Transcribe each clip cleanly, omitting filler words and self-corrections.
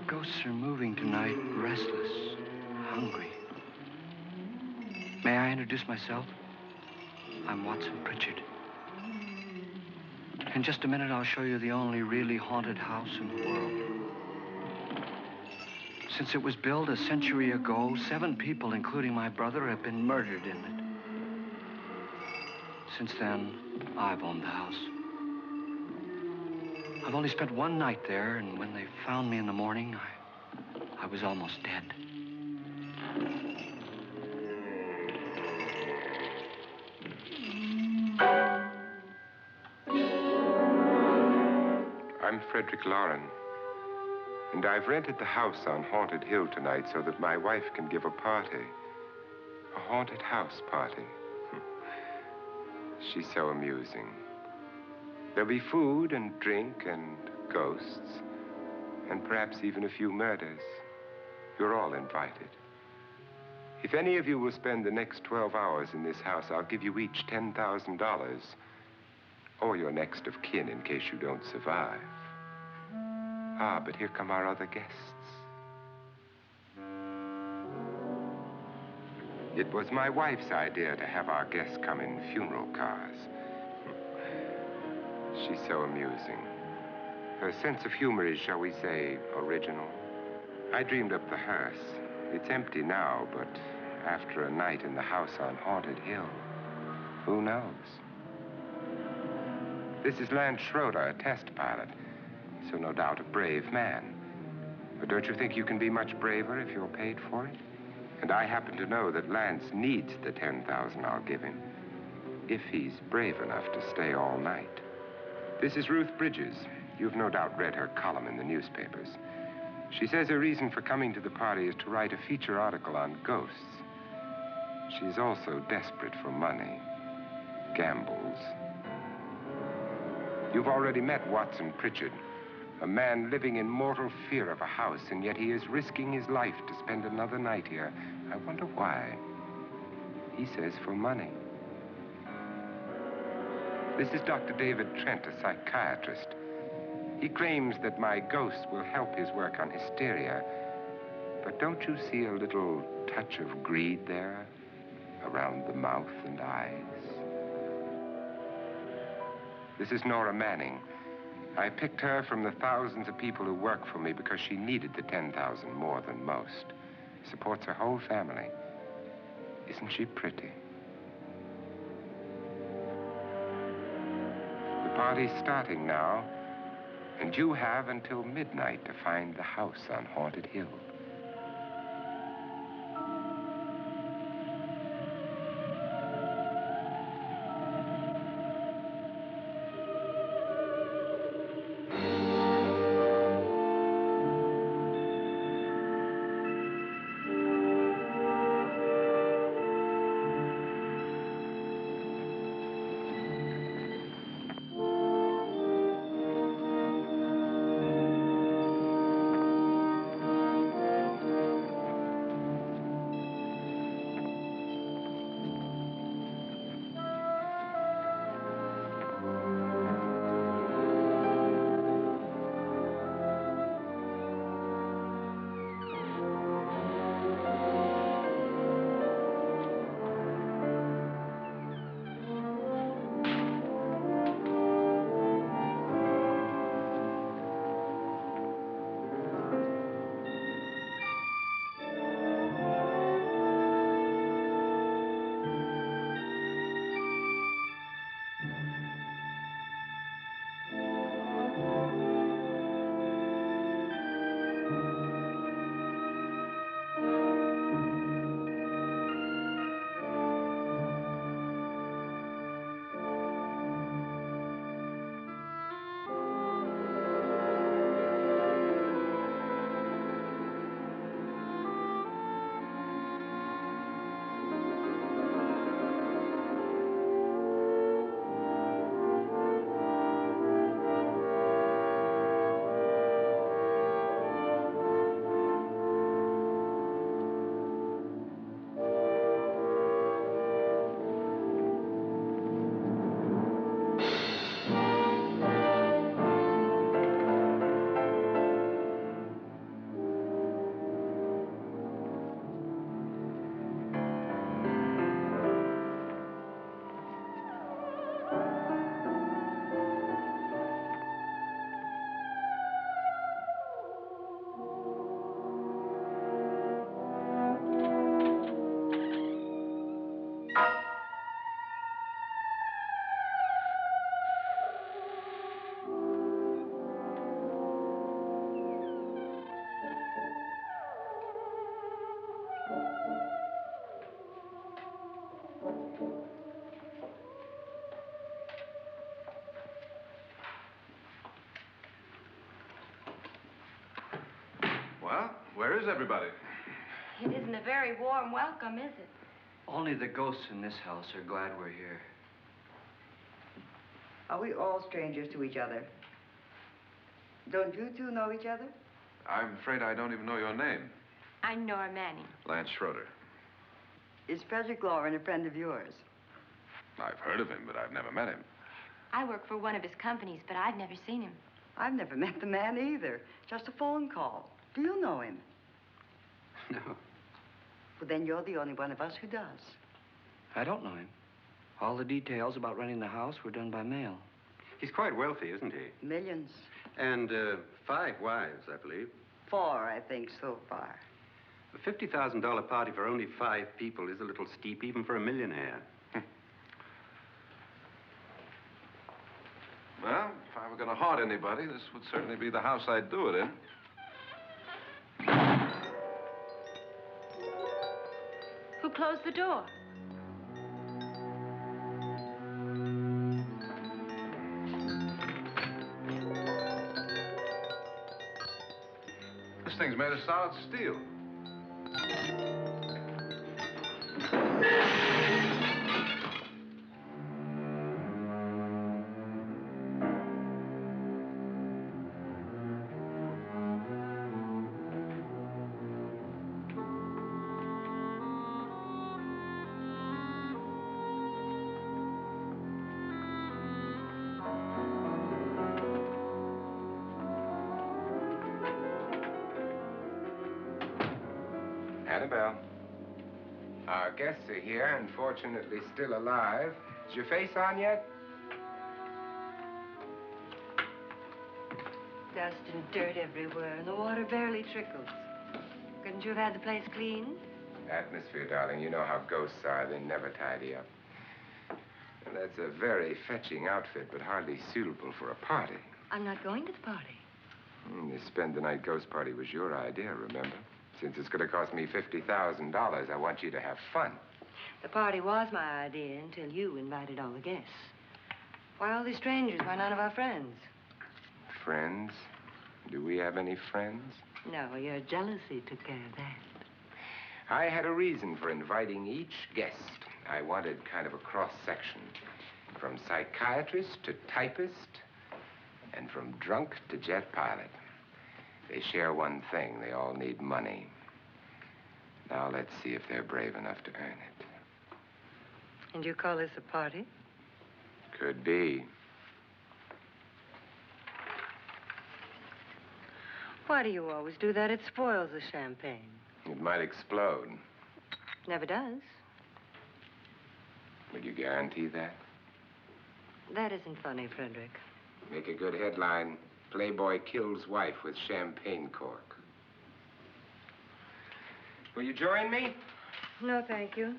ghosts are moving tonight, restless, hungry. May I introduce myself? I'm Watson Pritchard. In just a minute, I'll show you the only really haunted house in the world. Since it was built a century ago, 7 people, including my brother, have been murdered in it. Since then, I've owned the house. I've only spent 1 night there, and when they found me in the morning, I was almost dead. I'm Frederick Loren, and I've rented the house on Haunted Hill tonight so that my wife can give a party. A haunted house party. She's so amusing. There'll be food and drink and ghosts, and perhaps even a few murders. You're all invited. If any of you will spend the next 12 hours in this house, I'll give you each $10,000, or your next of kin in case you don't survive. Ah, but here come our other guests. It was my wife's idea to have our guests come in funeral cars. She's so amusing. Her sense of humor is, shall we say, original. I dreamed up the hearse. It's empty now, but after a night in the house on Haunted Hill, who knows? This is Lance Schroeder, a test pilot, so no doubt a brave man. But don't you think you can be much braver if you're paid for it? And I happen to know that Lance needs the $10,000 I'll give him, if he's brave enough to stay all night. This is Ruth Bridges. You've no doubt read her column in the newspapers. She says her reason for coming to the party is to write a feature article on ghosts. She's also desperate for money. Gambles. You've already met Watson Pritchard, a man living in mortal fear of a house, and yet he is risking his life to spend another night here. I wonder why. He says for money. This is Dr. David Trent, a psychiatrist. He claims that my ghost will help his work on hysteria. But don't you see a little touch of greed there? Around the mouth and eyes? This is Nora Manning. I picked her from the thousands of people who work for me because she needed the $10,000 more than most. Supports her whole family. Isn't she pretty? The party's starting now, and you have until midnight to find the house on Haunted Hill. Well, where is everybody? It isn't a very warm welcome, is it? Only the ghosts in this house are glad we're here. Are we all strangers to each other? Don't you two know each other? I'm afraid I don't even know your name. I'm Nora Manning. Lance Schroeder. Is Frederick Loren a friend of yours? I've heard of him, but I've never met him. I work for one of his companies, but I've never seen him. I've never met the man either. Just a phone call. Do you know him? No, Well, then you're the only one of us who does. I don't know him. All the details about renting the house were done by mail. He's quite wealthy, isn't he? Millions. And 5 wives, I believe. 4, I think, so far. A $50,000 party for only 5 people is a little steep, even for a millionaire. Well, if I were going to haunt anybody, this would certainly be the house I'd do it in. Who closed the door? This thing's made of solid steel. Annabelle, our guests are here, unfortunately still alive. Is your face on yet? Dust and dirt everywhere, and the water barely trickles. Couldn't you have had the place cleaned? Atmosphere, darling. You know how ghosts are. They never tidy up. And that's a very fetching outfit, but hardly suitable for a party. I'm not going to the party. The spend-the-night ghost party was your idea, remember? Since it's going to cost me $50,000, I want you to have fun. The party was my idea until you invited all the guests. Why all these strangers? Why none of our friends? Friends? Do we have any friends? No, your jealousy took care of that. I had a reason for inviting each guest. I wanted kind of a cross-section. From psychiatrist to typist, and from drunk to jet pilot. They share one thing. They all need money. Now let's see if they're brave enough to earn it. And you call this a party? Could be. Why do you always do that? It spoils the champagne. It might explode. Never does. Will you guarantee that? That isn't funny, Frederick. Make a good headline. Playboy kills wife with champagne cork. Will you join me? No, thank you.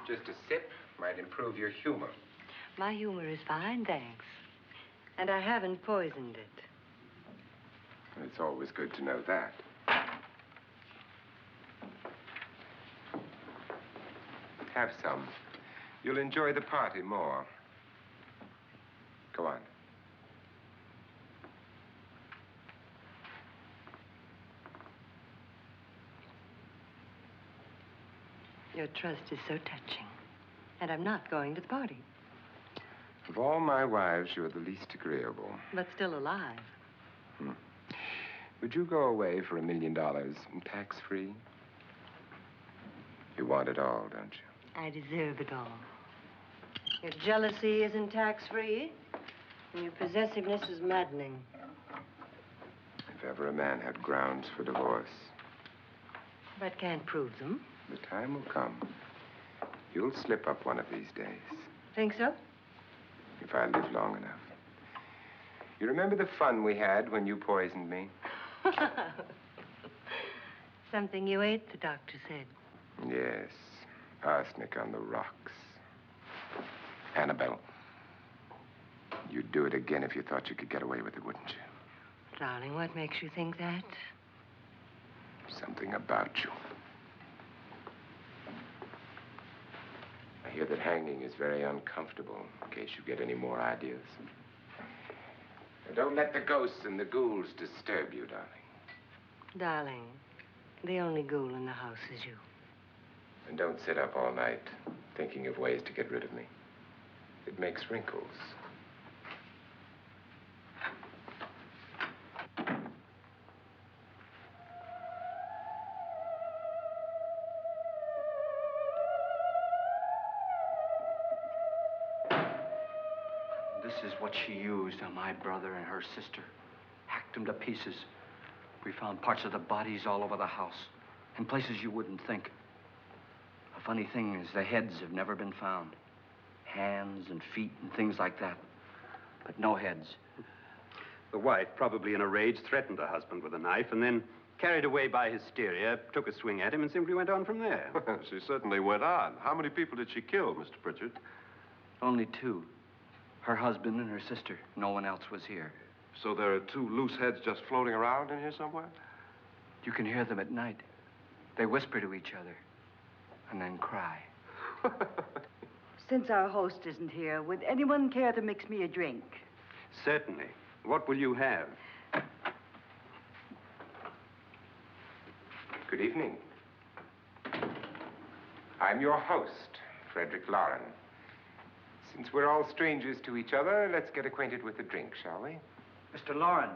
Just a sip might improve your humor. My humor is fine, thanks. And I haven't poisoned it. It's always good to know that. Have some. You'll enjoy the party more. Go on. Your trust is so touching. And I'm not going to the party. Of all my wives, you're the least agreeable. But still alive. Would you go away for $1 million tax-free? You want it all, don't you? I deserve it all. Your jealousy isn't tax-free, and your possessiveness is maddening. If ever a man had grounds for divorce. But can't prove them. The time will come. You'll slip up one of these days. Think so? If I live long enough. You remember the fun we had when you poisoned me? Something you ate, the doctor said. Yes. Arsenic on the rocks. Annabelle, you'd do it again if you thought you could get away with it, wouldn't you? Darling, what makes you think that? Something about you. I hear that hanging is very uncomfortable, in case you get any more ideas. Now, don't let the ghosts and the ghouls disturb you, darling. Darling, the only ghoul in the house is you. And don't sit up all night thinking of ways to get rid of me. It makes wrinkles. This is what she used on my brother and her sister. Hacked them to pieces. We found parts of the bodies all over the house, in places you wouldn't think. The funny thing is the heads have never been found. Hands and feet and things like that. But no heads. The wife, probably in a rage, threatened her husband with a knife and then, carried away by hysteria, took a swing at him and simply went on from there. She certainly went on. How many people did she kill, Mr. Pritchard? Only two. Her husband and her sister. No one else was here. So there are two loose heads just floating around in here somewhere? You can hear them at night. They whisper to each other and then cry. Since our host isn't here, would anyone care to mix me a drink? Certainly. What will you have? Good evening. I'm your host, Frederick Loren. Since we're all strangers to each other, let's get acquainted with a drink, shall we? Mr. Loren,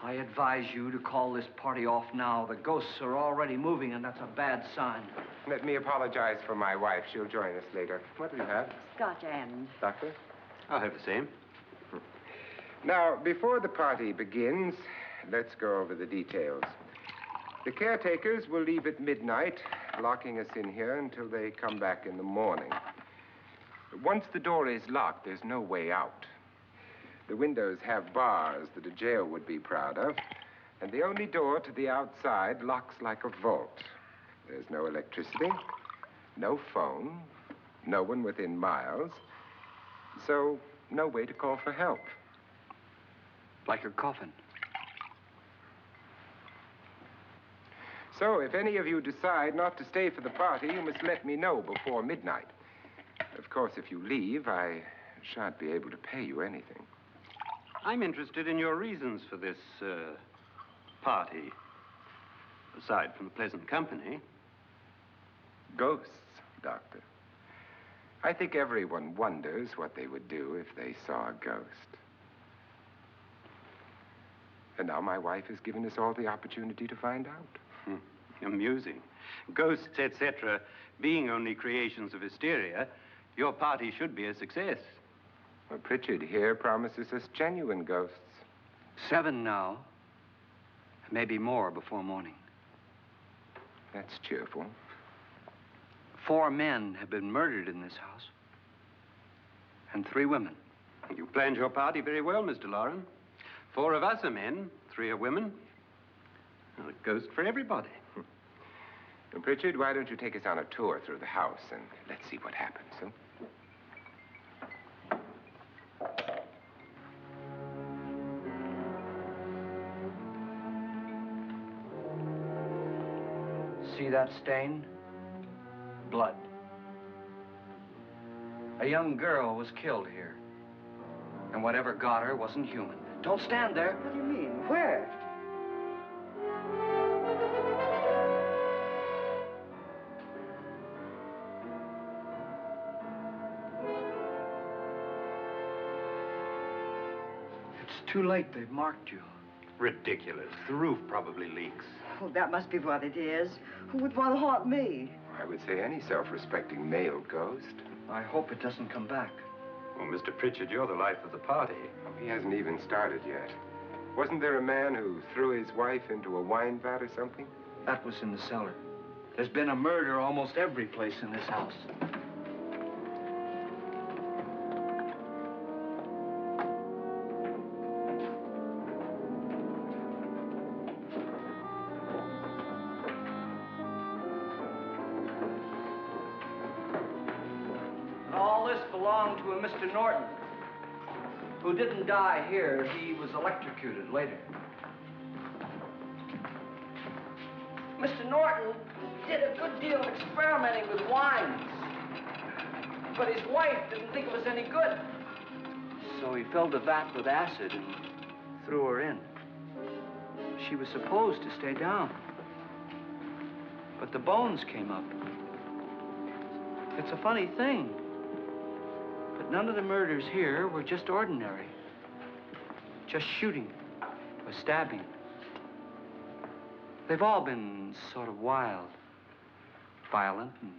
I advise you to call this party off now. The ghosts are already moving, and that's a bad sign. Let me apologize for my wife. She'll join us later. What do you have? Scotch and. Doctor? I'll have the same. Now, before the party begins, let's go over the details. The caretakers will leave at midnight, locking us in here until they come back in the morning. Once the door is locked, there's no way out. The windows have bars that a jail would be proud of, and the only door to the outside locks like a vault. There's no electricity, no phone, no one within miles, so no way to call for help. Like a coffin. So if any of you decide not to stay for the party, you must let me know before midnight. Of course, if you leave, I shan't be able to pay you anything. I'm interested in your reasons for this, party. Aside from the pleasant company. Ghosts, Doctor. I think everyone wonders what they would do if they saw a ghost. And now my wife has given us all the opportunity to find out. Amusing. Ghosts, etc., being only creations of hysteria, your party should be a success. Well, Pritchard here promises us genuine ghosts. 7 now. Maybe more before morning. That's cheerful. 4 men have been murdered in this house. And 3 women. You planned your party very well, Mr. Loren. 4 of us are men, 3 are women. Well, a ghost for everybody. And Pritchard, why don't you take us on a tour through the house and let's see what happens, huh? See that stain? Blood. A young girl was killed here. And whatever got her wasn't human. Don't stand there. What do you mean? Where? It's too late. They've marked you. Ridiculous. The roof probably leaks. Oh, that must be what it is. Who would want to haunt me? I would say any self-respecting male ghost. I hope it doesn't come back. Well, Mr. Pritchard, you're the life of the party. Oh, he hasn't even started yet. Wasn't there a man who threw his wife into a wine vat or something? That was in the cellar. There's been a murder almost every place in this house. All this belonged to a Mr. Norton, who didn't die here. He was electrocuted later. Mr. Norton did a good deal of experimenting with wines, but his wife didn't think it was any good. So he filled the vat with acid and threw her in. she was supposed to stay down. But the bones came up. It's a funny thing, but none of the murders here were just ordinary. Just shooting or stabbing. They've all been sort of wild, violent, and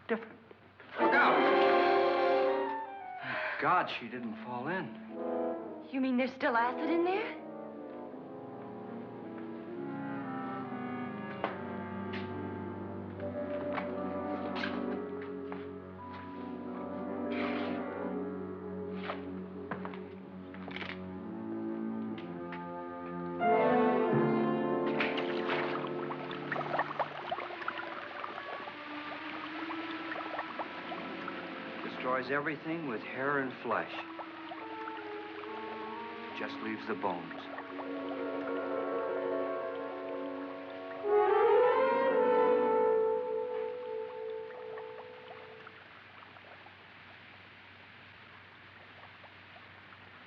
different. Look out! Thank God she didn't fall in. You mean there's still acid in there? Destroys everything with hair and flesh. Just leaves the bones.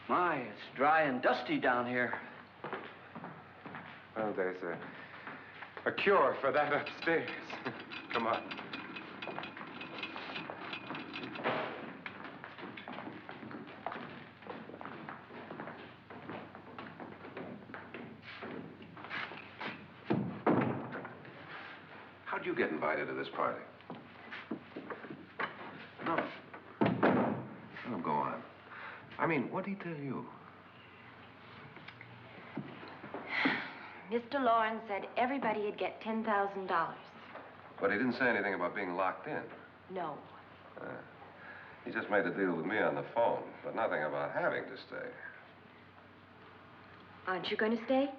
My, it's dry and dusty down here. Well, there's a cure for that upstairs. Come on. How'd you get invited to this party? No. No, go on. I mean, what'd he tell you? Mr. Loren said everybody'd get $10,000. But he didn't say anything about being locked in. No. He just made a deal with me on the phone, but nothing about having to stay. Aren't you going to stay?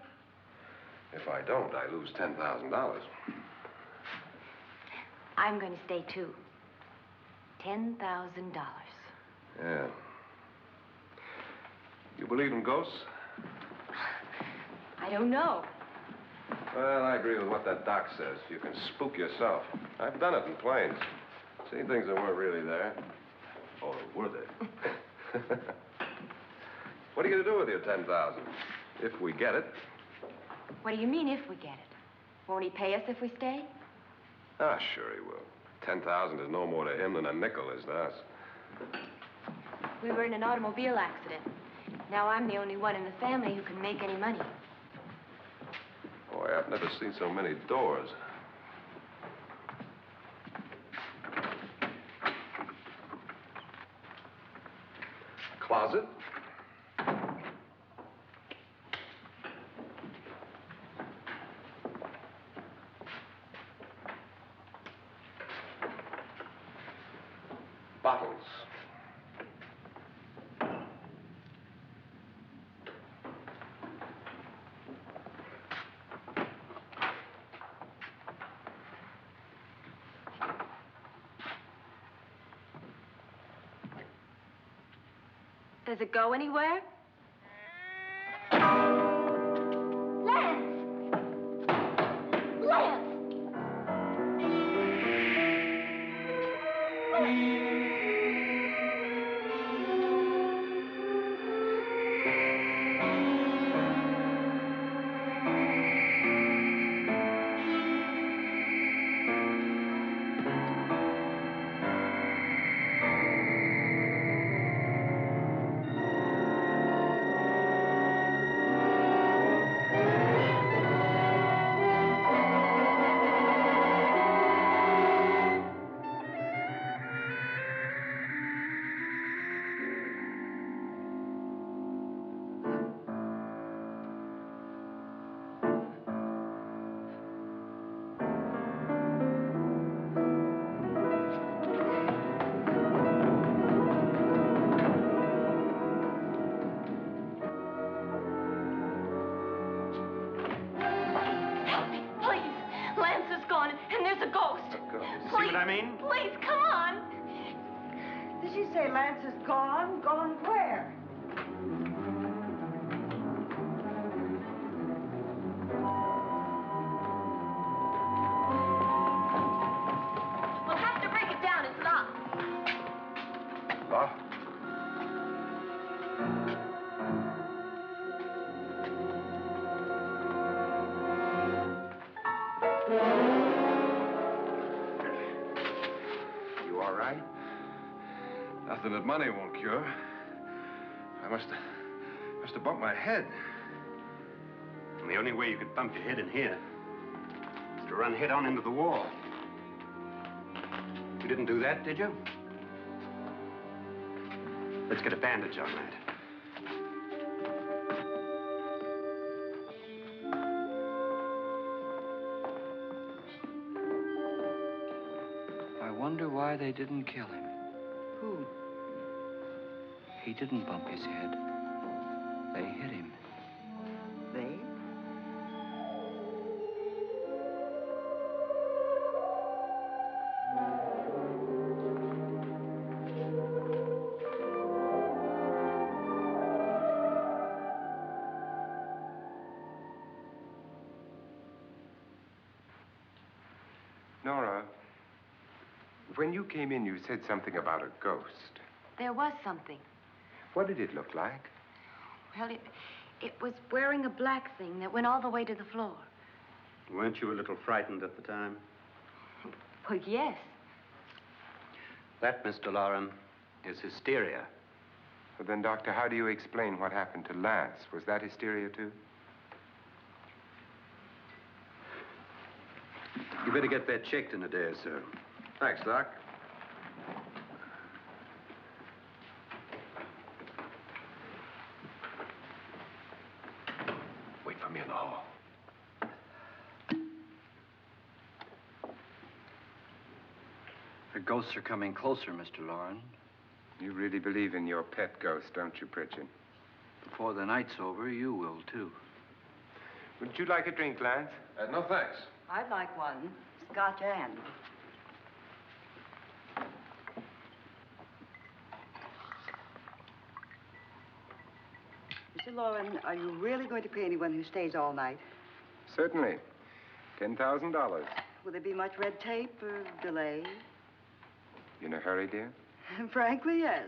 If I don't, I lose $10,000. I'm going to stay, too. $10,000. Yeah. You believe in ghosts? I don't know. Well, I agree with what that doc says. You can spook yourself. I've done it in planes. Seen things that weren't really there. Or were they? What are you going to do with your $10,000? If we get it. What do you mean, if we get it? Won't he pay us if we stay? Ah, sure he will. 10,000 is no more to him than a nickel is to us. We were in an automobile accident. Now I'm the only one in the family who can make any money. Boy, I've never seen so many doors. Closet. Bottles. Does it go anywhere? Lance! Lance! Please, come on. Did she say Lance is gone? Gone where? We'll have to break it down. It's locked. Locked? something that money won't cure. I must have bumped my head. And the only way you could bump your head in here is to run head on into the wall. You didn't do that, did you? Let's get a bandage on that. I wonder why they didn't kill him. Who? He didn't bump his head. They hit him. They? Nora, when you came in, you said something about a ghost. There was something. What did it look like? Well, it was wearing a black thing that went all the way to the floor. Weren't you a little frightened at the time? Well, yes. That, Mr. Loren, is hysteria. Well, then, Doctor, how do you explain what happened to Lance? Was that hysteria, too? You better get that checked in a day or so. Thanks, Doc. Wait for me in the hall. The ghosts are coming closer, Mr. Loren. You really believe in your pet ghost, don't you, Pritchard? Before the night's over, you will, too. Would you like a drink, Lance? No, thanks. I'd like one. Scotch and. Mr. Loren, are you really going to pay anyone who stays all night? Certainly. $10,000. Will there be much red tape or delay? You in a hurry, dear? Frankly, yes.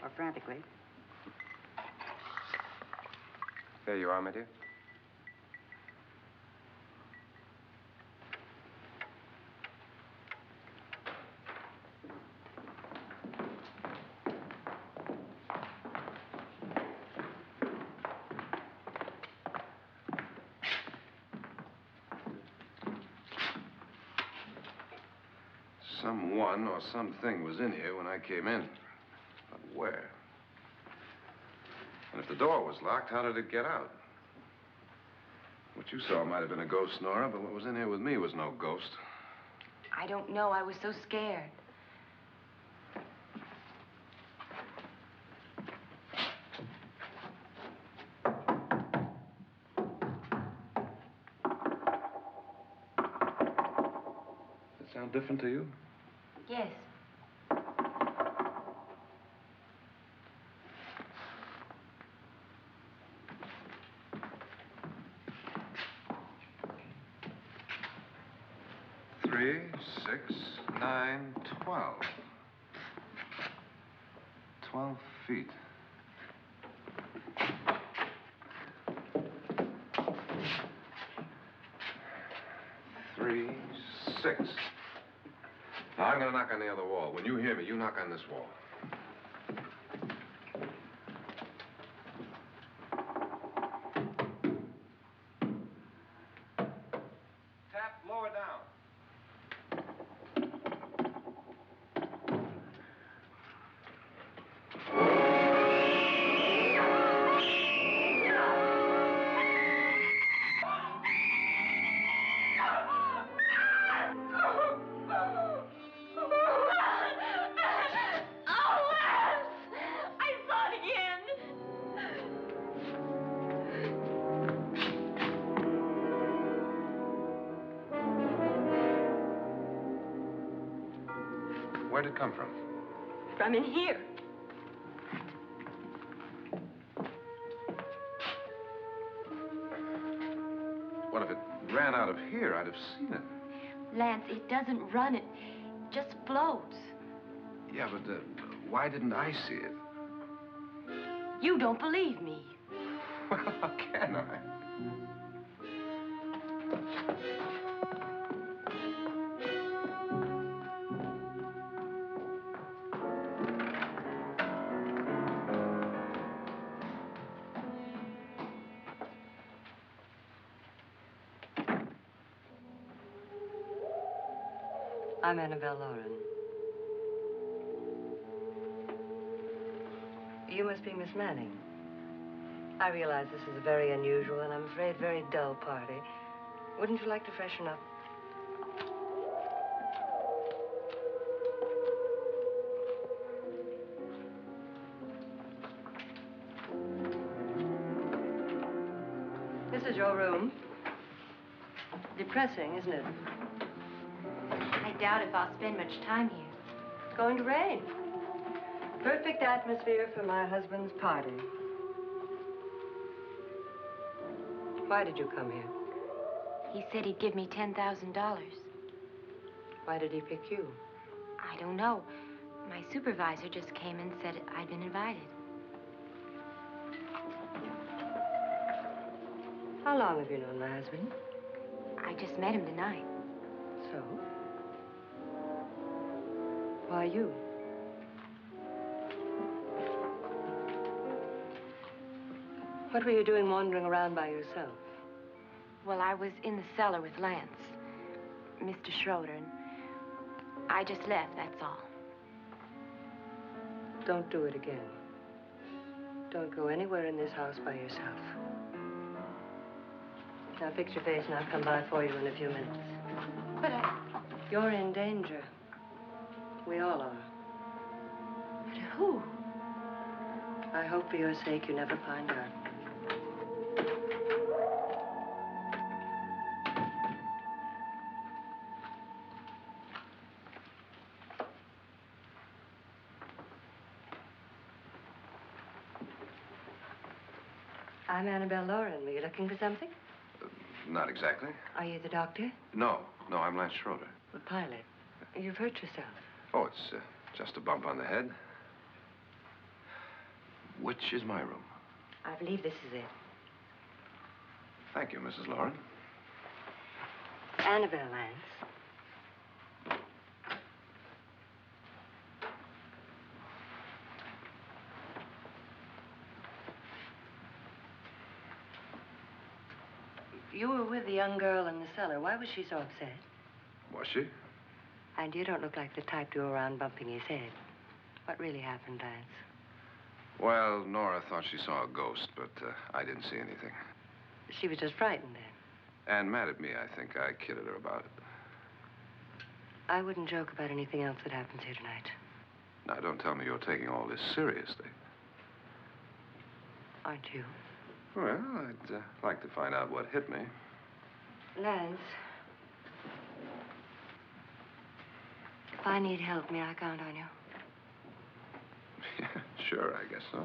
Or frantically. There you are, my dear. Someone or something was in here when I came in. But where? And if the door was locked, how did it get out? What you saw might have been a ghost, Nora, but what was in here with me was no ghost. I don't know. I was so scared. Does it sound different to you? Yes. Three, 6, 9, 12. 12 feet. Three, 6. Now, I'm going to knock on the other wall. When you hear me, you knock on this wall. Tap lower down. Where'd it come from? From in here. What if it ran out of here? I'd have seen it. Lance, it doesn't run. It just floats. Yeah, but why didn't I see it? You don't believe me. Well, how can I? I'm Annabelle Loren. You must be Miss Manning. I realize this is a very unusual and I'm afraid very dull party. Wouldn't you like to freshen up? This is your room. Depressing, isn't it? I doubt if I'll spend much time here. It's going to rain. Perfect atmosphere for my husband's party. Why did you come here? He said he'd give me $10,000. Why did he pick you? I don't know. My supervisor just came and said I'd been invited. How long have you known my husband? I just met him tonight. So? Why you? What were you doing wandering around by yourself? Well, I was in the cellar with Lance, Mr. Schroeder, and I just left, that's all. Don't do it again. Don't go anywhere in this house by yourself. Now fix your face and I'll come by for you in a few minutes. But You're in danger. We all are. But who? I hope for your sake you never find out. I'm Annabelle Loren. Were you looking for something? Not exactly. Are you the doctor? No, I'm Lance Schroeder. The pilot. You've hurt yourself. Oh, it's just a bump on the head. Which is my room? I believe this is it. Thank you, Mrs. Loren. Annabelle, Lance. You were with the young girl in the cellar. Why was she so upset? Was she? And you don't look like the type to go around bumping his head. What really happened, Lance? Well, Nora thought she saw a ghost, but I didn't see anything. She was just frightened then. And mad at me, I think. I kidded her about it. I wouldn't joke about anything else that happens here tonight. Now, don't tell me you're taking all this seriously. Aren't you? Well, I'd like to find out what hit me. Lance. If I need help, may I count on you? Yeah, sure, I guess so.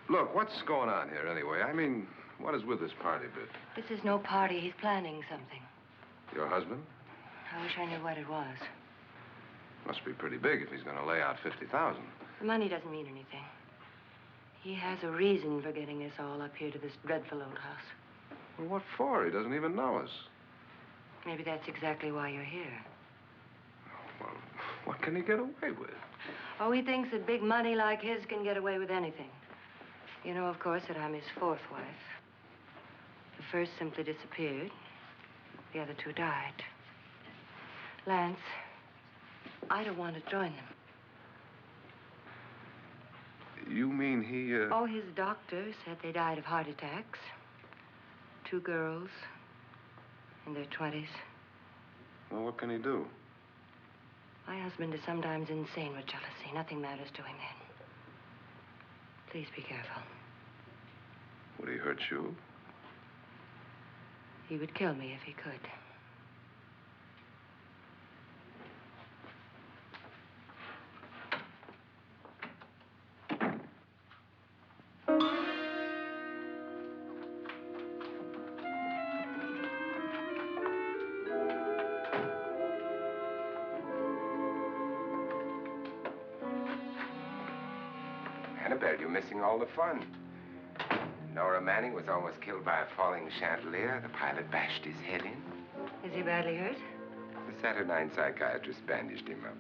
Look, what's going on here anyway? I mean, what is with this party bit? This is no party. He's planning something. Your husband? I wish I knew what it was. Must be pretty big if he's going to lay out $50,000. The money doesn't mean anything. He has a reason for getting us all up here to this dreadful old house. Well, what for? He doesn't even know us. Maybe that's exactly why you're here. Well, what can he get away with? Oh, he thinks that big money like his can get away with anything. You know, of course, that I'm his fourth wife. The first simply disappeared. The other two died. Lance, I don't want to join them. You mean he, Oh, his doctor said they died of heart attacks. 2 girls in their 20s. Well, what can he do? My husband is sometimes insane with jealousy. Nothing matters to him then. Please be careful. Would he hurt you? He would kill me if he could. Annabelle, you're missing all the fun. Nora Manning was almost killed by a falling chandelier. The pilot bashed his head in. Is he badly hurt? The Saturnine psychiatrist bandaged him up.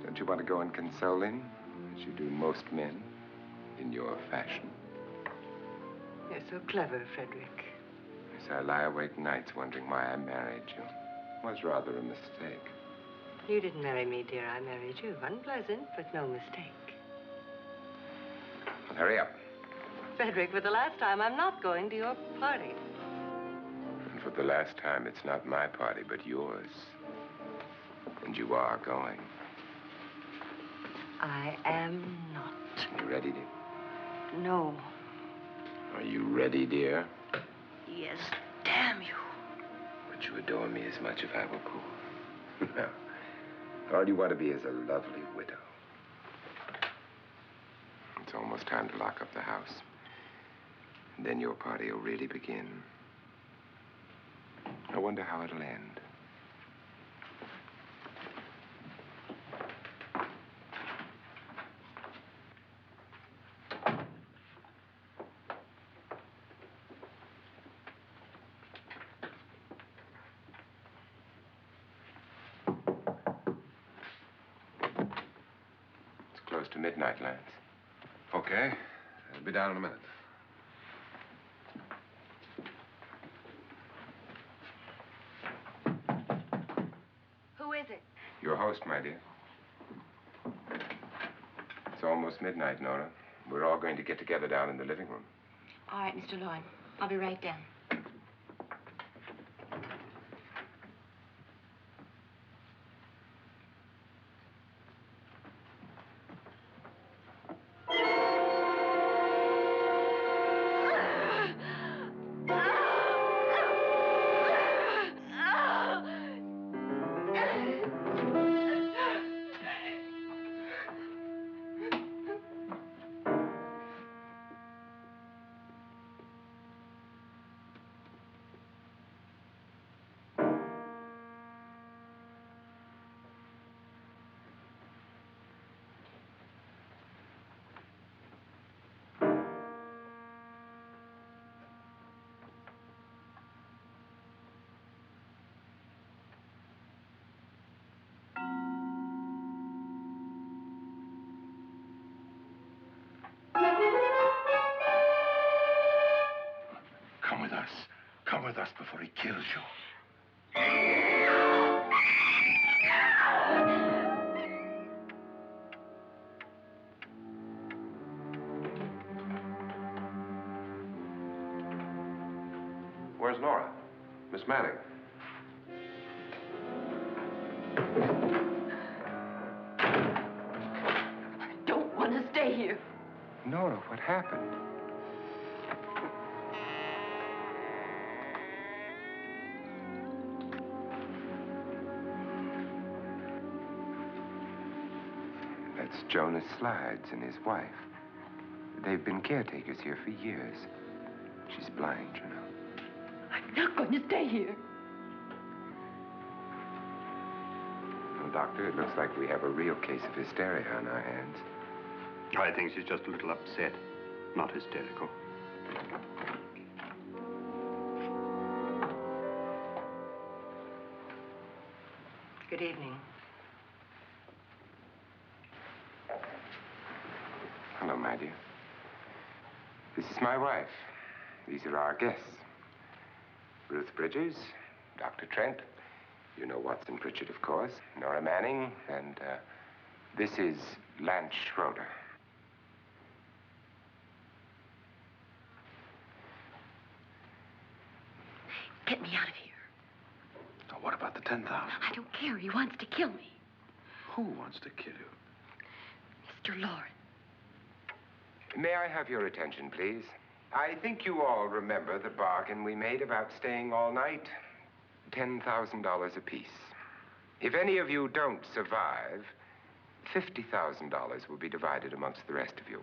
Don't you want to go and console him, as you do most men, in your fashion? You're so clever, Frederick. Yes, I lie awake nights wondering why I married you. Was rather a mistake. You didn't marry me, dear. I married you. Unpleasant, but no mistake. Well, hurry up. Frederick, for the last time, I'm not going to your party. And for the last time, it's not my party, but yours. And you are going. I am not. You ready, dear? No. Are you ready, dear? Yes, damn you. Would you adore me as much if I were poor? No. All you want to be is a lovely widow. It's almost time to lock up the house. And then your party will really begin. I wonder how it'll end. It's close to midnight, Lance. Okay. I'll be down in a minute. Who is it? Your host, my dear. It's almost midnight, Nora. We're all going to get together down in the living room. All right, Mr. Loren. I'll be right down. Come with us. Come with us before he kills you. Where's Nora? Miss Manning. I don't want to stay here. Nora, what happened? That's Jonas Slides and his wife. They've been caretakers here for years. She's blind, you know. I'm not going to stay here. Well, Doctor, it looks like we have a real case of hysteria on our hands. I think she's just a little upset, not hysterical. Good evening. Hello, my dear. This is my wife. These are our guests. Ruth Bridges, Dr. Trent. You know Watson Pritchard, of course. Nora Manning, and this is Lance Schroeder. Get me out of here. Now, what about the 10,000? I don't care. He wants to kill me. Who wants to kill you? Mr. Loren. May I have your attention, please? I think you all remember the bargain we made about staying all night. $10,000 apiece. If any of you don't survive, $50,000 will be divided amongst the rest of you.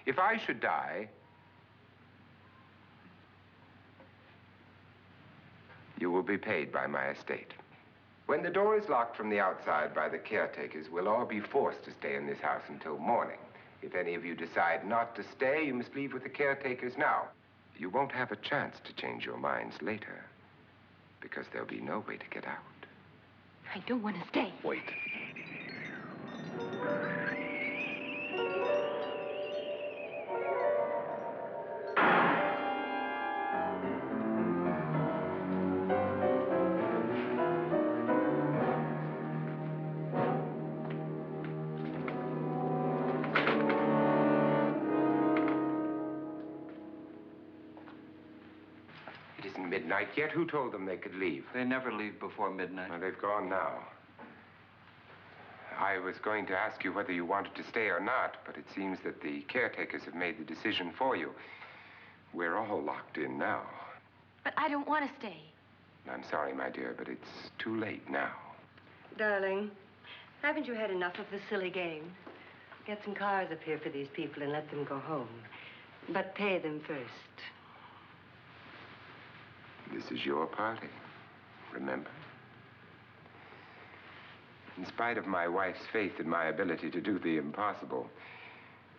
If I should die, you will be paid by my estate. When the door is locked from the outside by the caretakers, we'll all be forced to stay in this house until morning. If any of you decide not to stay, you must leave with the caretakers now. You won't have a chance to change your minds later, because there'll be no way to get out. I don't want to stay. Wait. isn't midnight yet. Who told them they could leave? They never leave before midnight. Well, they've gone now. I was going to ask you whether you wanted to stay or not, but it seems that the caretakers have made the decision for you. We're all locked in now. But I don't want to stay. I'm sorry, my dear, but it's too late now. Darling, haven't you had enough of the silly game? Get some cars up here for these people and let them go home. But pay them first. This is your party, remember? In spite of my wife's faith in my ability to do the impossible,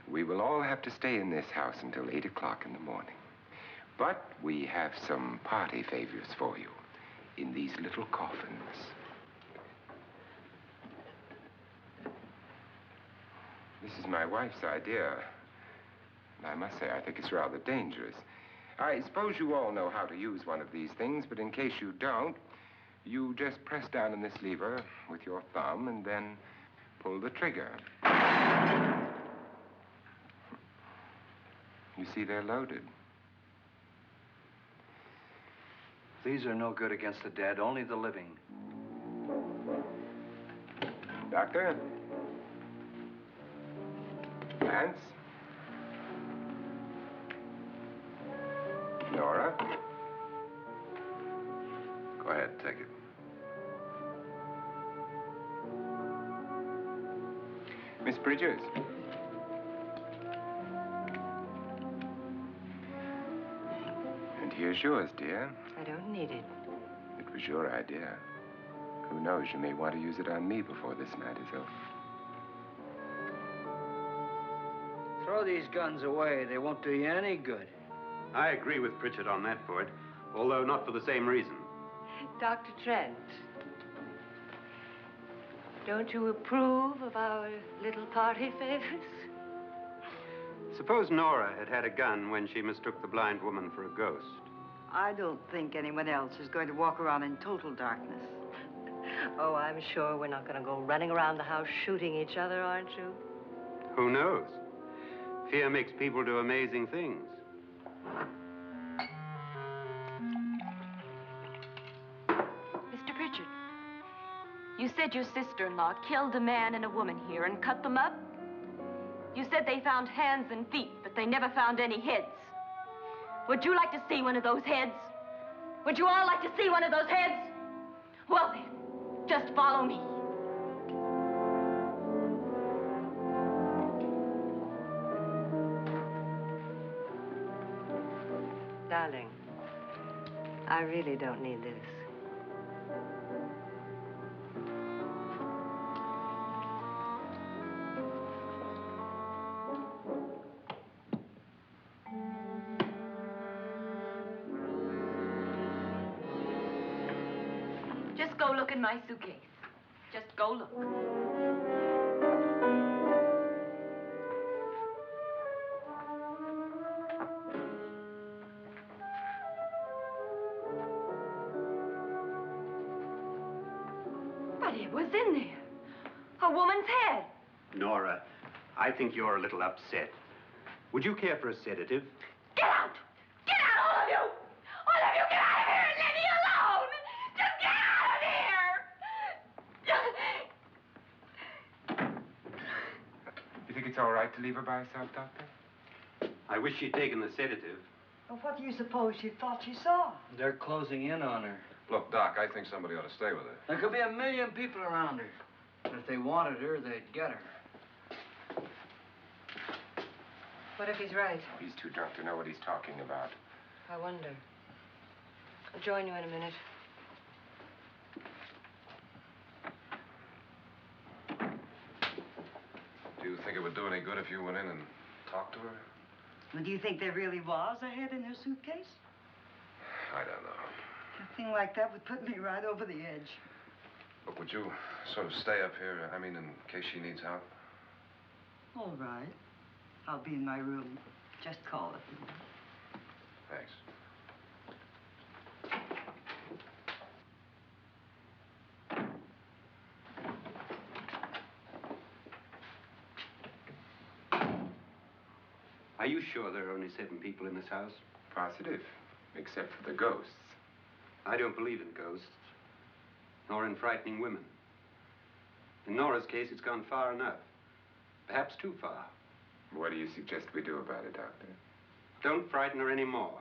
we will all have to stay in this house until 8 o'clock in the morning. But we have some party favors for you in these little coffins. This is my wife's idea. And I must say, I think it's rather dangerous. I suppose you all know how to use one of these things, but in case you don't, you just press down on this lever with your thumb and then pull the trigger. You see, they're loaded. These are no good against the dead, only the living. Doctor? Lance? Nora? Go ahead, take it. Miss Bridges? And here's yours, dear. I don't need it. It was your idea. Who knows, you may want to use it on me before this night is over. Throw these guns away. They won't do you any good. I agree with Pritchard on that point, although not for the same reason. Dr. Trent, don't you approve of our little party favors? Suppose Nora had had a gun when she mistook the blind woman for a ghost. I don't think anyone else is going to walk around in total darkness. Oh, I'm sure we're not going to go running around the house shooting each other, aren't you? Who knows? Fear makes people do amazing things. Mr. Pritchard, you said your sister-in-law killed a man and a woman here and cut them up? You said they found hands and feet, but they never found any heads. Would you like to see one of those heads? Would you all like to see one of those heads? Well, then, just follow me. Darling, I really don't need this. Just go look in my suitcase. Just go look. But it was in there. A woman's head. Nora, I think you're a little upset. Would you care for a sedative? Get out! Get out, all of you! All of you, get out of here and leave me alone! Just get out of here! You think it's all right to leave her by herself, Doctor? I wish she'd taken the sedative. Well, what do you suppose she thought she saw? They're closing in on her. Look, Doc, I think somebody ought to stay with her. There could be 1 million people around her. But if they wanted her, they'd get her. What if he's right? He's too drunk to know what he's talking about. I wonder. I'll join you in a minute. Do you think it would do any good if you went in and talked to her? Well, do you think there really was a head in her suitcase? I don't know. A thing like that would put me right over the edge. Look, would you sort of stay up here, I mean, in case she needs help? All right. I'll be in my room. Just call it. Thanks. Are you sure there are only 7 people in this house? Positive, except for the ghosts. I don't believe in ghosts, nor in frightening women. In Nora's case, it's gone far enough. Perhaps too far. What do you suggest we do about it, Doctor? Don't frighten her anymore.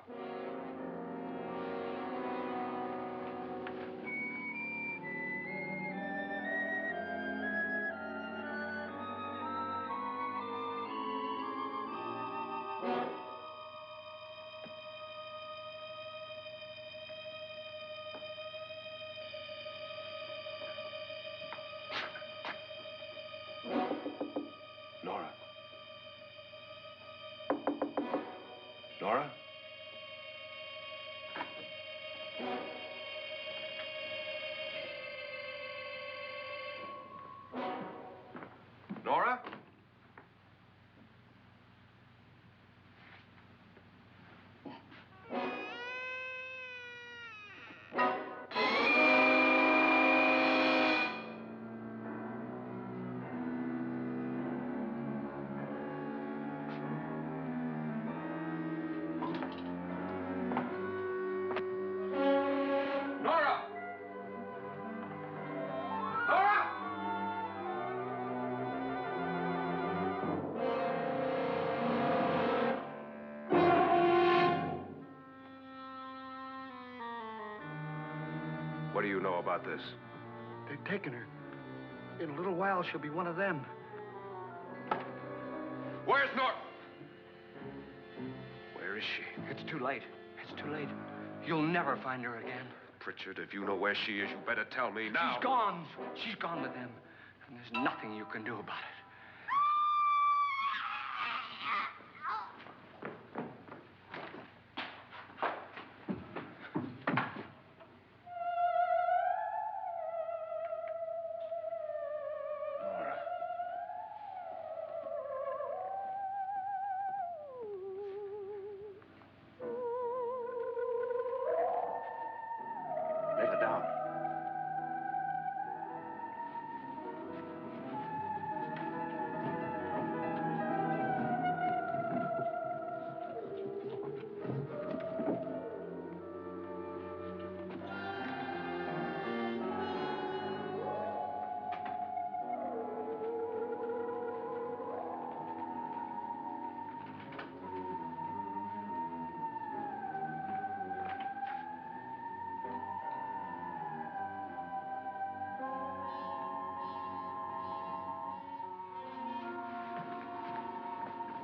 Nora? Nora? Nora? Nora! Nora! What do you know about this? They've taken her. In a little while, she'll be one of them. Where's Nora? Where is she? It's too late. It's too late. You'll never find her again. Pritchard, if you know where she is, you better tell me now. She's gone. She's gone with them. And there's nothing you can do about it. Nora. Let her down.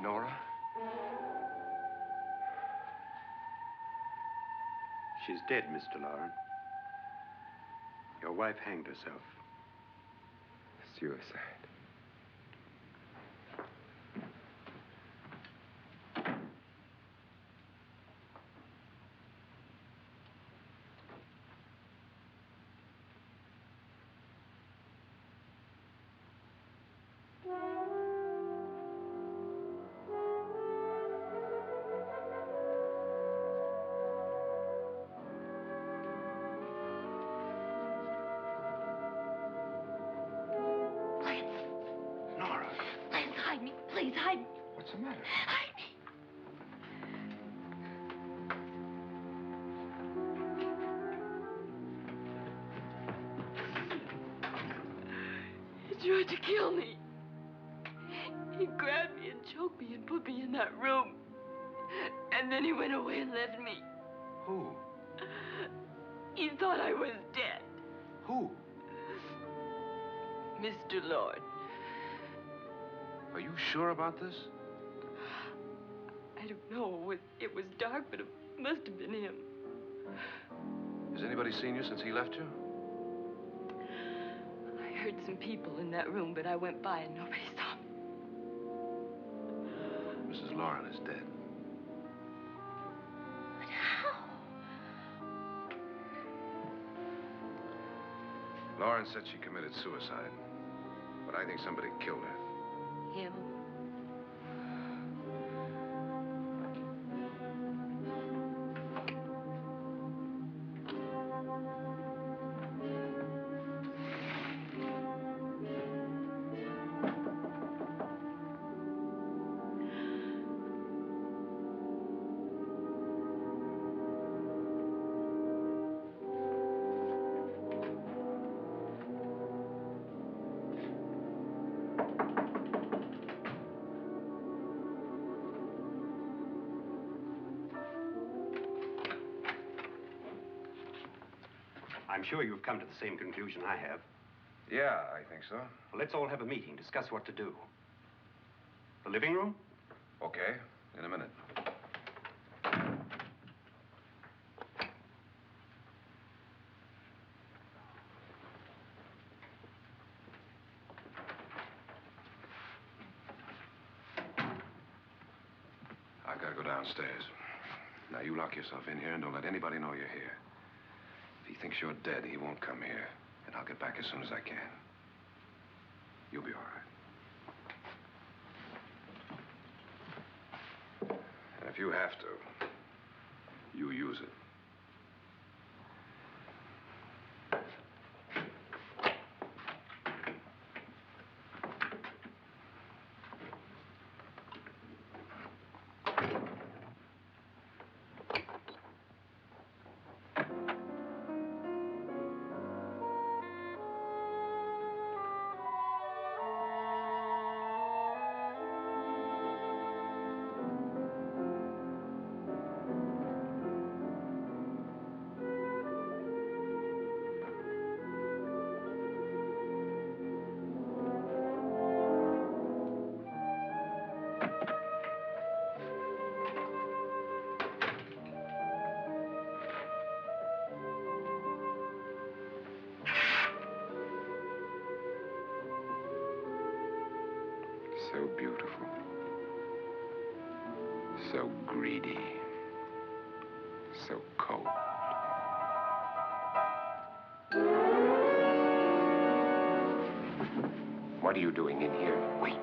Nora? She's dead, Mr. Loren. Your wife hanged herself. Suicide. Nora, Please hide me. Please hide me. what's the matter? Hide me. He tried to kill me. He grabbed me and choked me and put me in that room. And then he went away and left me. Who? He thought I was dead. Who? Mr. Lord. Are you sure about this? I don't know. It was dark, but it must have been him. Has anybody seen you since he left you? I heard some people in that room, but I went by and nobody saw me. Mrs. Loren is dead. But how? Loren said she committed suicide, but I think somebody killed her. Him? I'm sure you've come to the same conclusion I have. Yeah, I think so. Well, let's all have a meeting, discuss what to do. The living room? Okay, in a minute. I gotta go downstairs. Now, you lock yourself in here and don't let anybody know you're here. If he thinks you're dead, he won't come here. And I'll get back as soon as I can. You'll be all right. And if you have to, you use it. So beautiful. So greedy. So cold. What are you doing in here? Wait.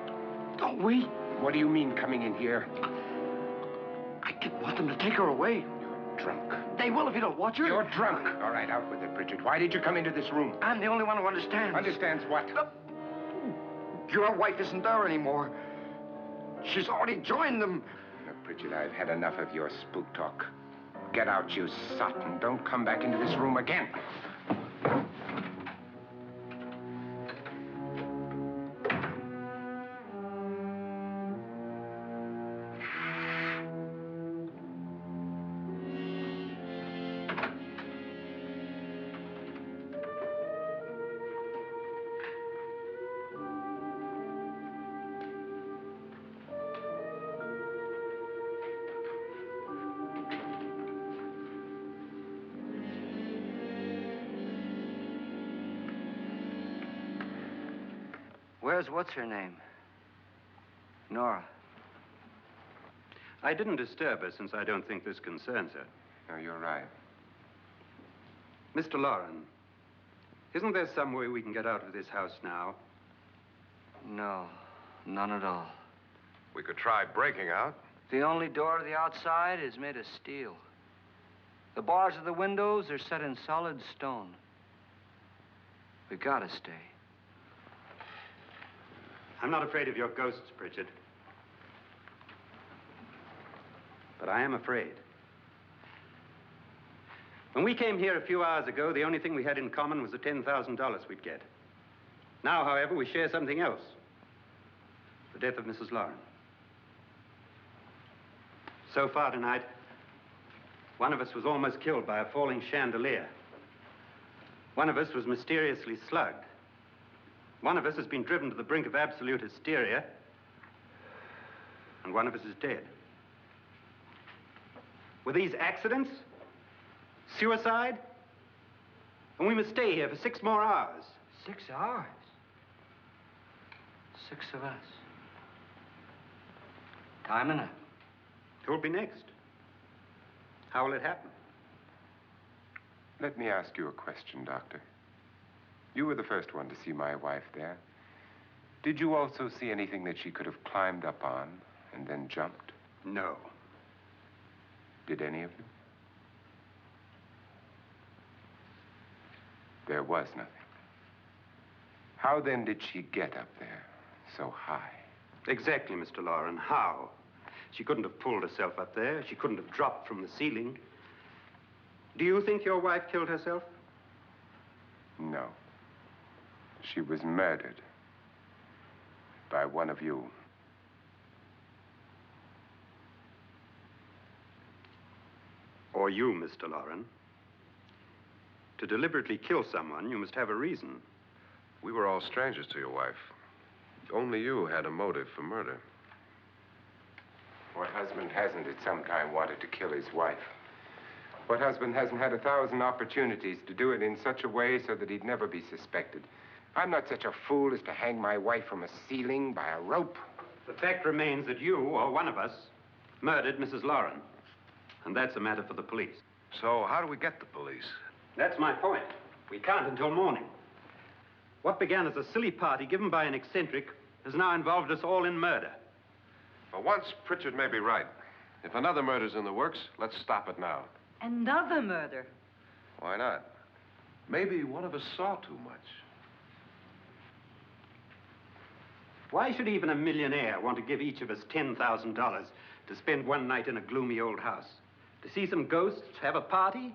Don't wait. What do you mean coming in here? I didn't want them to take her away. You're drunk. They will if you don't watch her. You're drunk. All right, out with it, Pritchard. Why did you come into this room? I'm the only one who understands. Understands what? Your wife isn't there anymore. She's already joined them. Now, Pritchard, I've had enough of your spook talk. Get out, you sot, and don't come back into this room again. Where's what's-her-name? Nora. I didn't disturb her since I don't think this concerns her. No, you're right. Mr. Loren, isn't there some way we can get out of this house now? No, none at all. We could try breaking out. The only door to the outside is made of steel. The bars of the windows are set in solid stone. We gotta stay. I'm not afraid of your ghosts, Pritchard. But I am afraid. When we came here a few hours ago, the only thing we had in common was the $10,000 we'd get. Now, however, we share something else. The death of Mrs. Loren. So far tonight, one of us was almost killed by a falling chandelier. One of us was mysteriously slugged. One of us has been driven to the brink of absolute hysteria, and one of us is dead. Were these accidents? Suicide? And we must stay here for 6 more hours. 6 hours? 6 of us. Time enough. Who'll be next? How will it happen? Let me ask you a question, Doctor. You were the first one to see my wife there. Did you also see anything that she could have climbed up on and then jumped? No. Did any of you? There was nothing. How then did she get up there so high? Exactly, Mr. Loren. How? She couldn't have pulled herself up there. She couldn't have dropped from the ceiling. Do you think your wife killed herself? No. She was murdered by one of you. Or you, Mr. Loren. To deliberately kill someone, you must have a reason. We were all strangers to your wife. Only you had a motive for murder. What husband hasn't at some time wanted to kill his wife? What husband hasn't had 1,000 opportunities to do it in such a way so that he'd never be suspected? I'm not such a fool as to hang my wife from a ceiling by a rope. The fact remains that you, or one of us, murdered Mrs. Loren. And that's a matter for the police. So how do we get the police? That's my point. We can't until morning. What began as a silly party given by an eccentric has now involved us all in murder. For once, Pritchard may be right. If another murder's in the works, let's stop it now. Another murder? Why not? Maybe one of us saw too much. Why should even a millionaire want to give each of us $10,000 to spend one night in a gloomy old house? To see some ghosts, have a party?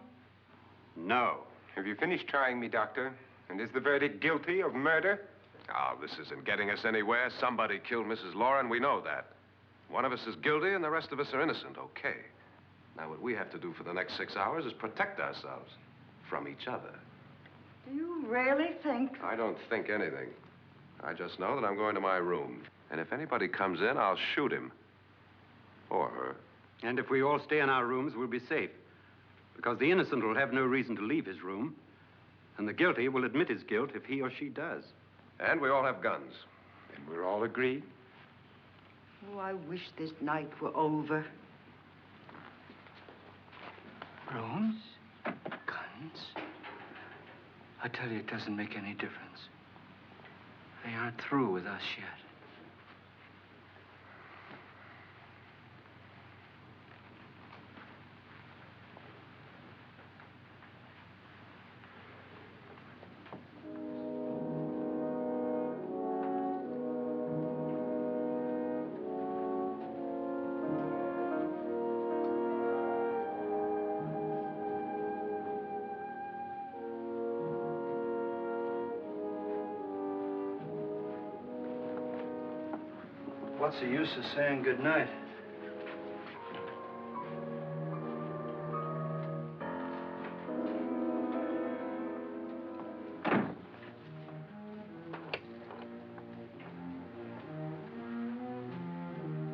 No. Have you finished trying me, Doctor? And is the verdict guilty of murder? Oh, this isn't getting us anywhere. Somebody killed Mrs. Loren, we know that. One of us is guilty and the rest of us are innocent, okay. Now, what we have to do for the next 6 hours is protect ourselves from each other. Do you really think? I don't think anything. I just know that I'm going to my room. And if anybody comes in, I'll shoot him. Or her. And if we all stay in our rooms, we'll be safe. Because the innocent will have no reason to leave his room. And the guilty will admit his guilt if he or she does. And we all have guns. And we're all agreed? Oh, I wish this night were over. Rooms? Guns? I tell you, it doesn't make any difference. They aren't through with us yet. What's the use of saying goodnight?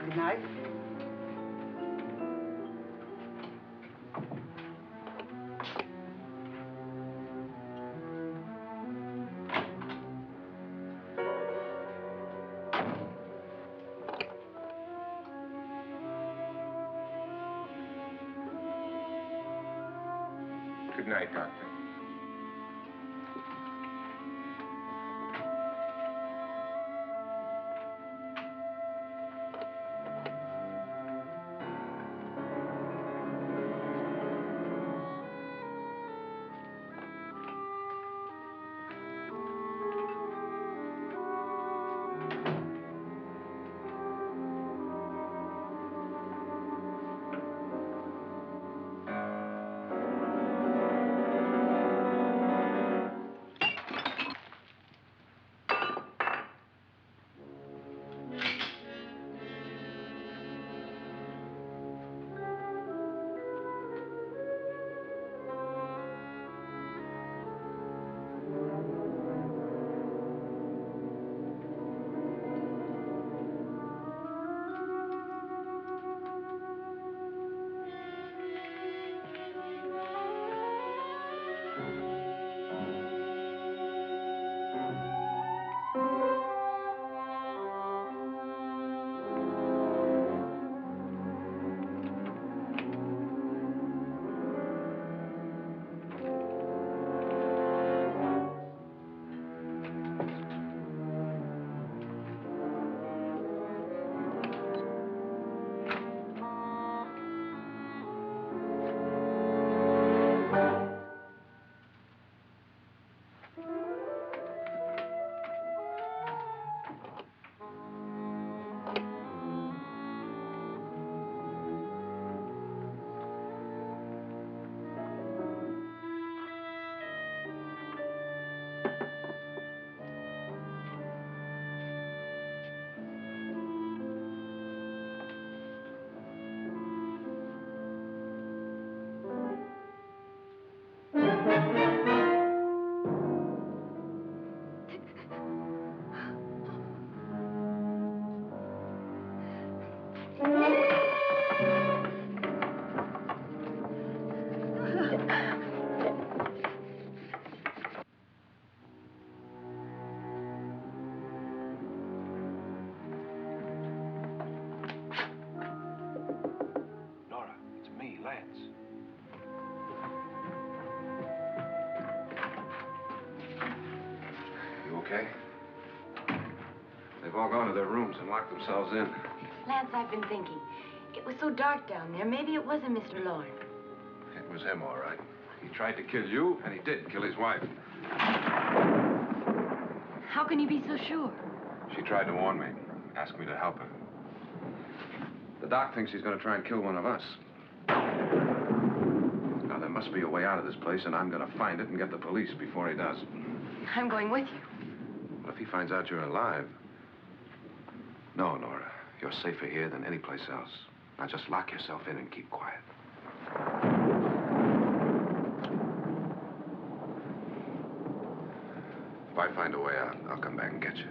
Good night. Good night, Doctor. Lance. You okay? They've all gone to their rooms and locked themselves in. Lance, I've been thinking. It was so dark down there. Maybe it wasn't Mr. Loren. It was him, all right. He tried to kill you, and he did kill his wife. How can you be so sure? She tried to warn me, asked me to help her. The doc thinks he's going to try and kill one of us. Now, there must be a way out of this place, and I'm going to find it and get the police before he does. I'm going with you. Well, if he finds out you're alive... No, Nora. You're safer here than any place else. Now, just lock yourself in and keep quiet. If I find a way out, I'll come back and get you.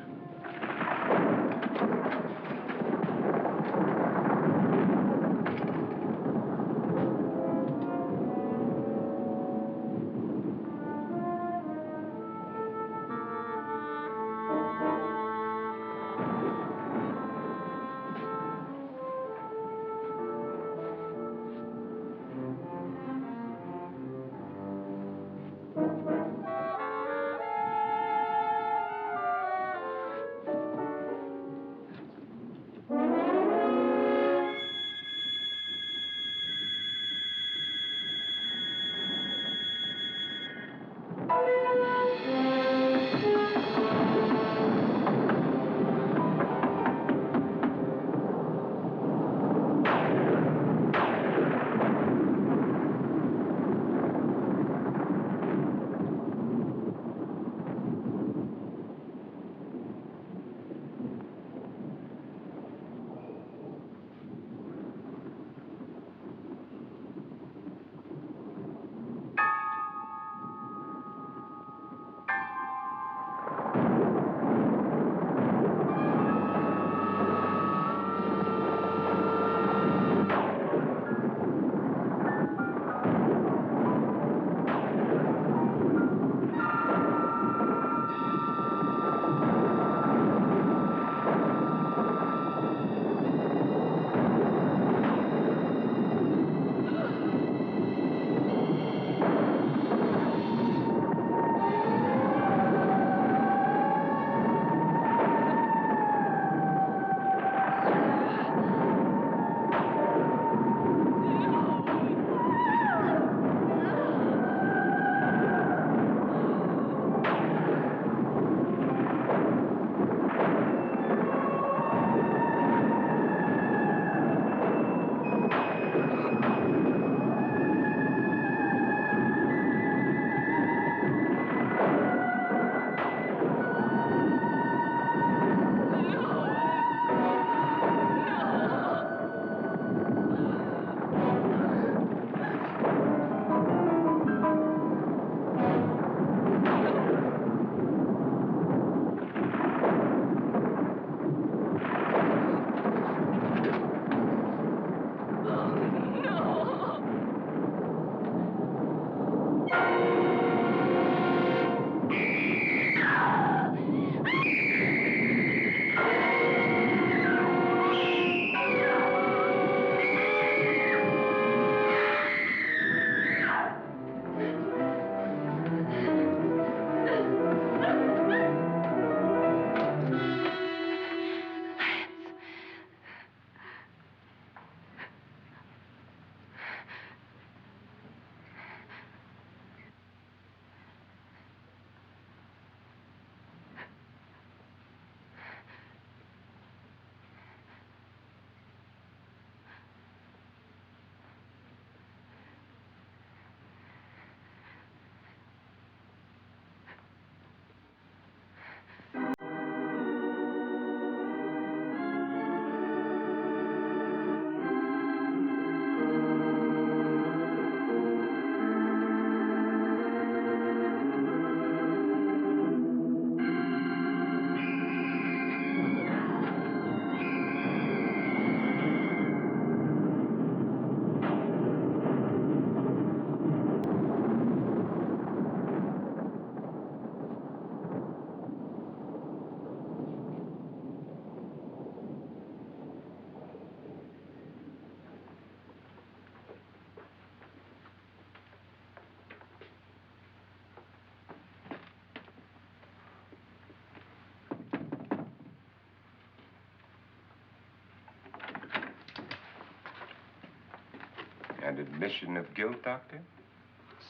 And admission of guilt, Doctor?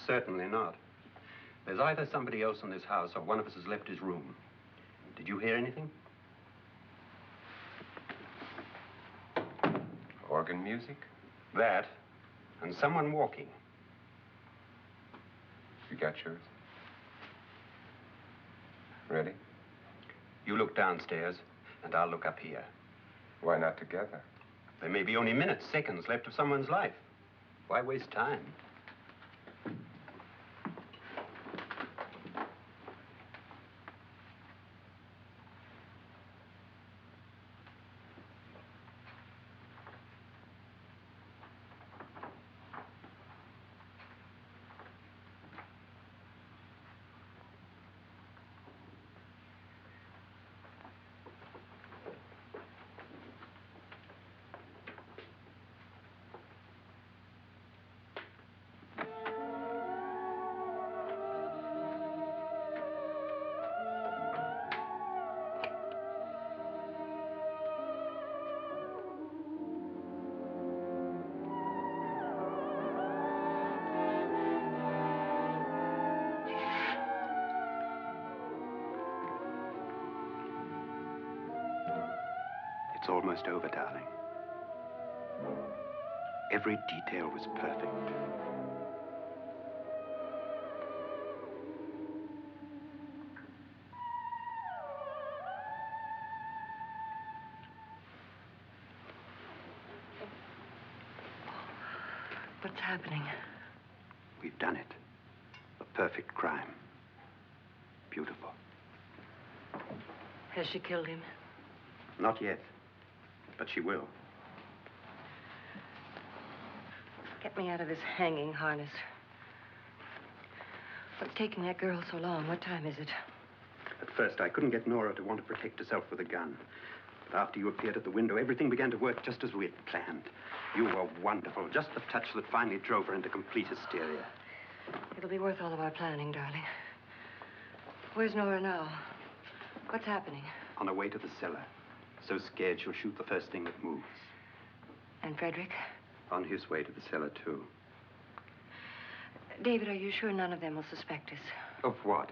Certainly not. There's either somebody else in this house or one of us has left his room. Did you hear anything? Organ music? That, and someone walking. You got yours? Ready? You look downstairs, and I'll look up here. Why not together? There may be only minutes, seconds left of someone's life. Why waste time? It's almost over, darling. Every detail was perfect. What's happening? We've done it. A perfect crime. Beautiful. Has she killed him? Not yet, but she will. Get me out of this hanging harness. What's taking that girl so long? What time is it? At first, I couldn't get Nora to want to protect herself with a gun. But after you appeared at the window, everything began to work just as we had planned. You were wonderful. Just the touch that finally drove her into complete hysteria. It'll be worth all of our planning, darling. Where's Nora now? What's happening? On her way to the cellar. So scared she'll shoot the first thing that moves. And Frederick? On his way to the cellar, too. David, are you sure none of them will suspect us? Of what?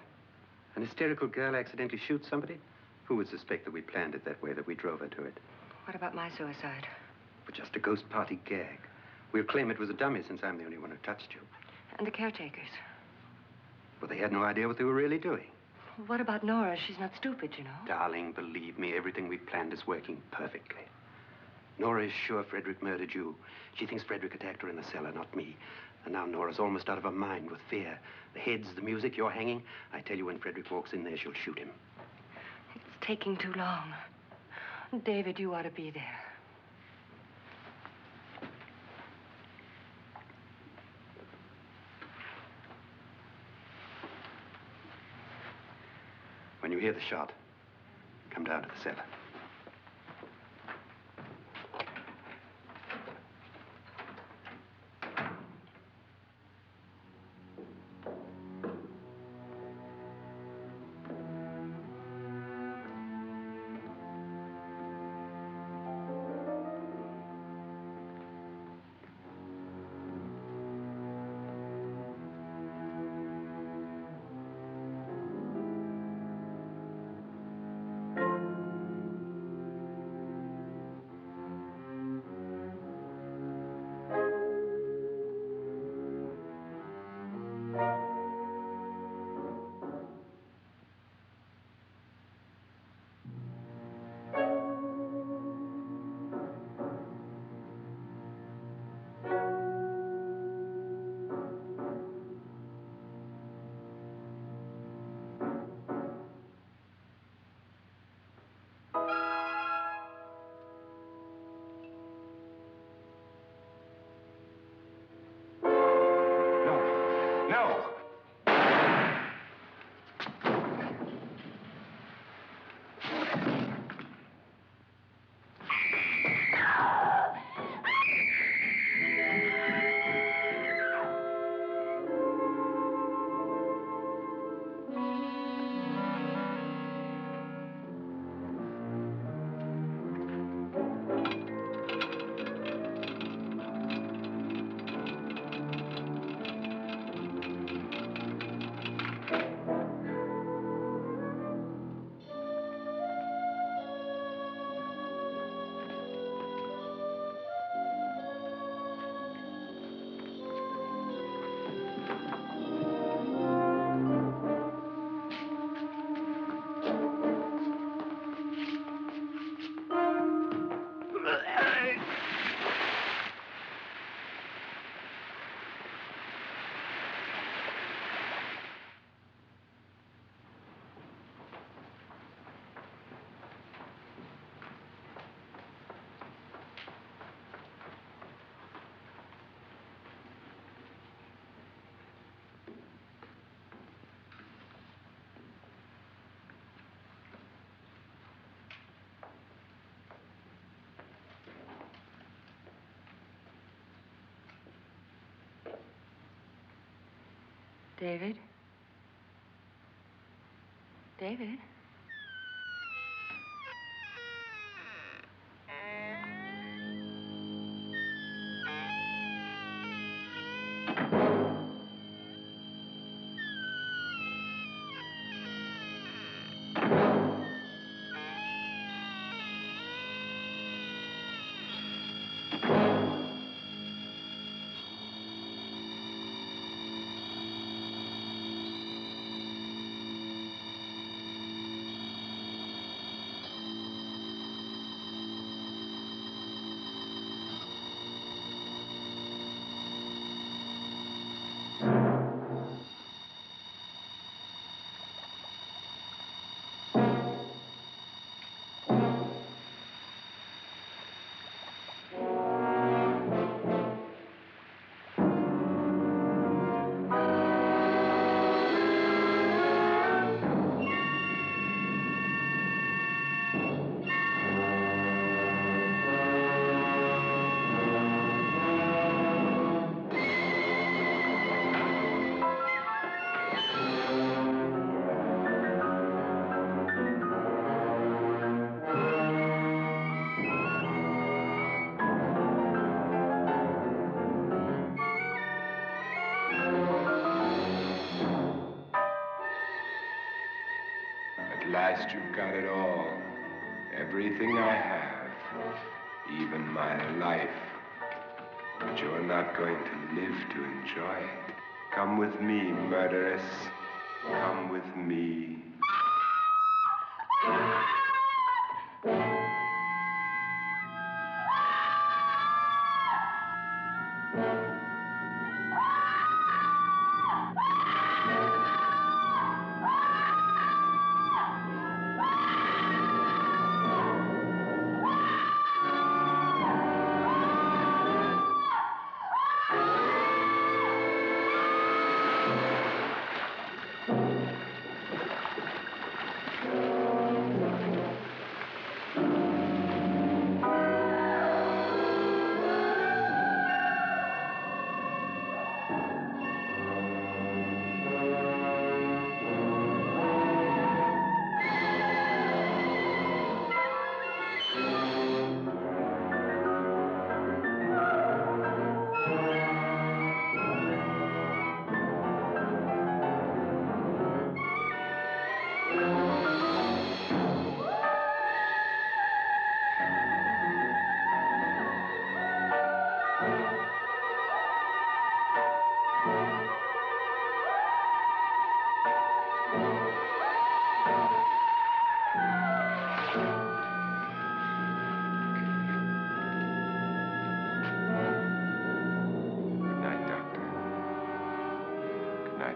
An hysterical girl accidentally shoots somebody? Who would suspect that we planned it that way, that we drove her to it? What about my suicide? But just a ghost party gag. We'll claim it was a dummy since I'm the only one who touched you. And the caretakers? Well, they had no idea what they were really doing. What about Nora? She's not stupid, you know. Darling, believe me, everything we planned is working perfectly. Nora is sure Frederick murdered you. She thinks Frederick attacked her in the cellar, not me. And now Nora's almost out of her mind with fear. The heads, the music, you're hanging. I tell you, when Frederick walks in there, she'll shoot him. It's taking too long. David, you ought to be there. When you hear the shot, come down to the cellar. David? David? At last you've got it all. Everything I have. Even my life. But you're not going to live to enjoy it. Come with me, murderess. Come with me.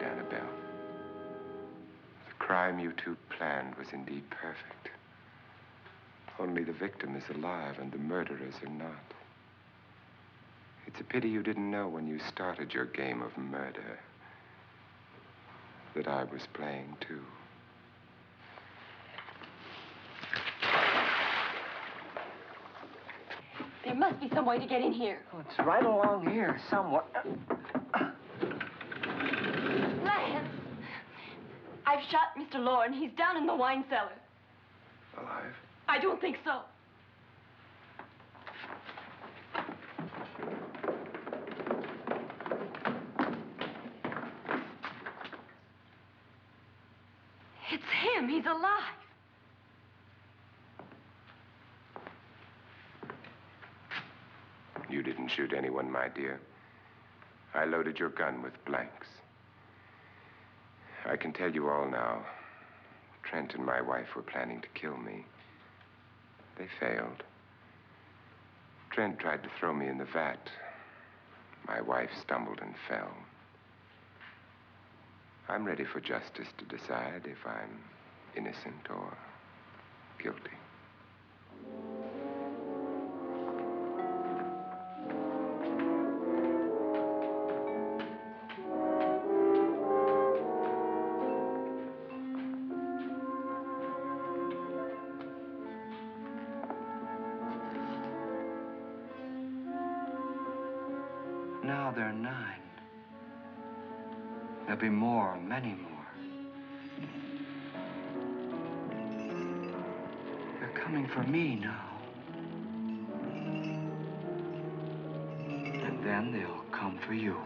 Annabelle. The crime you two planned was indeed perfect. Only the victim is alive and the murderers are not. It's a pity you didn't know when you started your game of murder that I was playing too. There must be some way to get in here. Oh, it's right along here somewhere. Lance! I've shot Mr. Loren. He's down in the wine cellar. Alive? I don't think so. It's him. He's alive. You didn't shoot anyone, my dear. I loaded your gun with blanks. I can tell you all now. Trent and my wife were planning to kill me. They failed. Trent tried to throw me in the vat. My wife stumbled and fell. I'm ready for justice to decide if I'm innocent or guilty. Now they're 9. There'll be more, many more. They're coming for me now. And then they'll come for you.